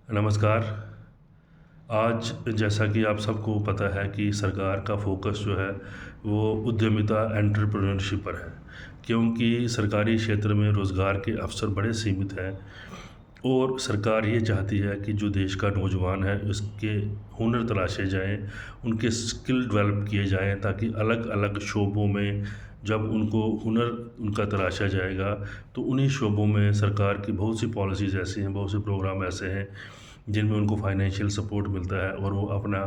नमस्कार। आज जैसा कि आप सबको पता है कि सरकार का फ़ोकस जो है वो उद्यमिता एंटरप्रेन्योरशिप पर है, क्योंकि सरकारी क्षेत्र में रोज़गार के अवसर बड़े सीमित हैं और सरकार ये चाहती है कि जो देश का नौजवान है उसके हुनर तराशे जाएँ, उनके स्किल डेवलप किए जाएँ ताकि अलग-अलग शोबों में जब उनको हुनर उनका तराशा जाएगा, तो उन्हीं शोबों में सरकार की बहुत सी पॉलिसीज़ ऐसी हैं, बहुत से प्रोग्राम ऐसे हैं जिनमें उनको फाइनेंशियल सपोर्ट मिलता है और वो अपना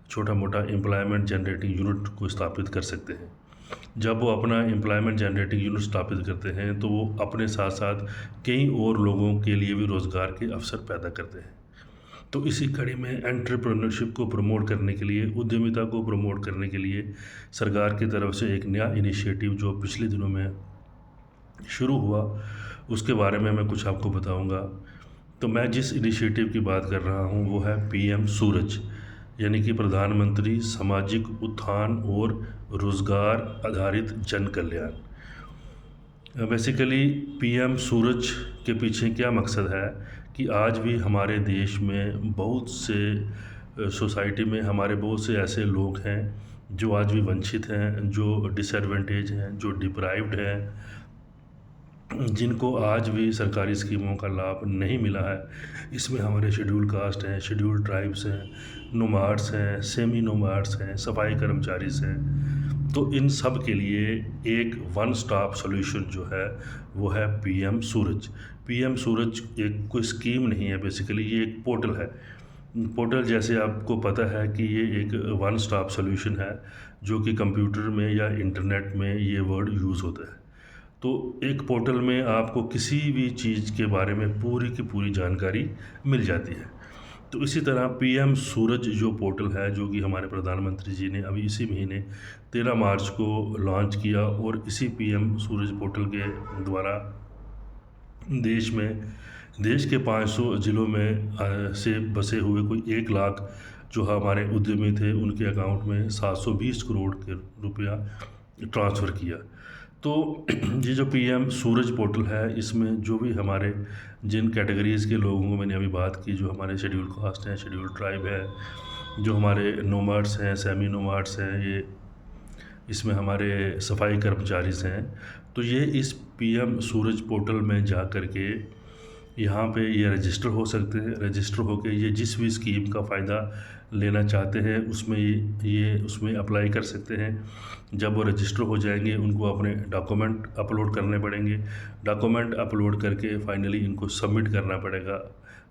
छोटा-मोटा एम्प्लॉयमेंट जनरेटिंग यूनिट को स्थापित कर सकते हैं। जब वो अपना एम्प्लॉयमेंट जनरेटिंग यूनिट स्थापित करते हैं, तो वो अपने साथ-साथ कई और लोगों के लिए भी रोज़गार के अवसर पैदा करते हैं। तो इसी कड़ी में एंटरप्रेन्योरशिप को प्रमोट करने के लिए, उद्यमिता को प्रमोट करने के लिए सरकार की तरफ से एक नया इनिशिएटिव जो पिछले दिनों में शुरू हुआ, उसके बारे में मैं कुछ आपको बताऊँगा। तो मैं जिस इनिशिएटिव की बात कर रहा हूँ वो है पीएम सूरज, यानी कि प्रधानमंत्री सामाजिक उत्थान और रोज़गार आधारित जन कल्याण। बेसिकली पीएम सूरज के पीछे क्या मकसद है कि आज भी हमारे देश में बहुत से सोसाइटी में हमारे बहुत से ऐसे लोग हैं जो आज भी वंचित हैं, जो डिसएडवांटेज हैं, जो डिप्राइव्ड हैं, जिनको आज भी सरकारी स्कीमों का लाभ नहीं मिला है। इसमें हमारे शेड्यूल कास्ट हैं, शेड्यूल ट्राइब्स हैं, नोमाड्स हैं, सेमी नोमाड्स हैं, सफाई कर्मचारीज़ हैं। तो इन सब के लिए एक वन स्टॉप सॉल्यूशन जो है वो है पीएम सूरज। पीएम सूरज एक कोई स्कीम नहीं है, बेसिकली ये एक पोर्टल है। पोर्टल जैसे आपको पता है कि ये एक वन स्टॉप सॉल्यूशन है जो कि कंप्यूटर में या इंटरनेट में ये वर्ड यूज़ होता है। तो एक पोर्टल में आपको किसी भी चीज़ के बारे में पूरी की पूरी जानकारी मिल जाती है। तो इसी तरह पीएम सूरज जो पोर्टल है, जो कि हमारे प्रधानमंत्री जी ने अभी इसी महीने 13 मार्च को लॉन्च किया और इसी पीएम सूरज पोर्टल के द्वारा देश के 500 ज़िलों में से बसे हुए कोई 1 लाख जो हमारे उद्यमी थे, उनके अकाउंट में 720 करोड़ के रुपया ट्रांसफ़र किया। तो ये जो पीएम सूरज पोर्टल है, इसमें जो भी हमारे जिन कैटेगरीज़ के लोगों को मैंने अभी बात की, जो हमारे शेड्यूल कास्ट हैं, शेड्यूल ट्राइब है, जो हमारे नोमाड्स हैं, सेमी नोमाड्स हैं, ये इसमें हमारे सफाई कर्मचारीज़ हैं। तो ये इस पीएम सूरज पोर्टल में जा कर के यहाँ पे ये रजिस्टर हो सकते हैं। रजिस्टर होके ये जिस भी स्कीम का फ़ायदा लेना चाहते हैं उसमें ये उसमें अप्लाई कर सकते हैं। जब वो रजिस्टर हो जाएंगे, उनको अपने डॉक्यूमेंट अपलोड करने पड़ेंगे। डॉक्यूमेंट अपलोड करके फाइनली इनको सबमिट करना पड़ेगा।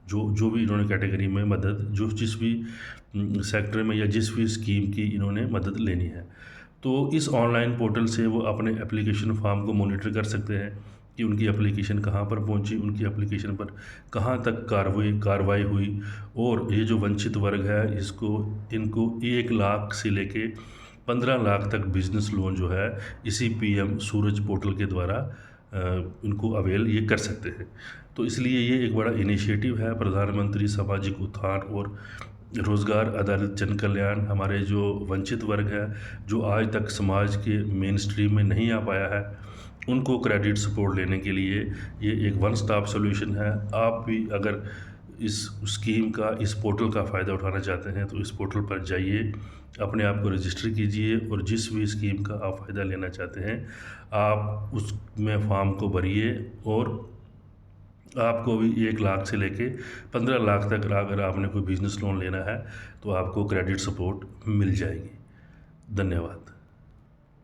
जो जो भी इन्होंने कैटेगरी में मदद, जो जिस भी सेक्टर में या जिस भी स्कीम की इन्होंने मदद लेनी है, तो इस ऑनलाइन पोर्टल से वो अपने एप्लीकेशन फॉर्म को मॉनिटर कर सकते हैं कि उनकी एप्लीकेशन कहाँ पर पहुंची, उनकी एप्लीकेशन पर कहाँ तक कार्रवाई हुई। और ये जो वंचित वर्ग है, इनको 1 लाख से लेके 15 लाख तक बिजनेस लोन जो है इसी पीएम सूरज पोर्टल के द्वारा इनको अवेल ये कर सकते हैं। तो इसलिए ये एक बड़ा इनिशिएटिव है प्रधानमंत्री सामाजिक उत्थान और रोज़गार आधारित जन कल्याण। हमारे जो वंचित वर्ग है, जो आज तक समाज के मेन स्ट्रीम में नहीं आ पाया है, उनको क्रेडिट सपोर्ट लेने के लिए ये एक वन स्टॉप सॉल्यूशन है। आप भी अगर इस स्कीम का, इस पोर्टल का फ़ायदा उठाना चाहते हैं तो इस पोर्टल पर जाइए, अपने आप को रजिस्टर कीजिए और जिस भी स्कीम का आप फ़ायदा लेना चाहते हैं, आप उसमें फॉर्म को भरिए और आपको भी 1 लाख से लेके 15 लाख तक अगर आपने कोई बिज़नेस लोन लेना है तो आपको क्रेडिट सपोर्ट मिल जाएगी। धन्यवाद।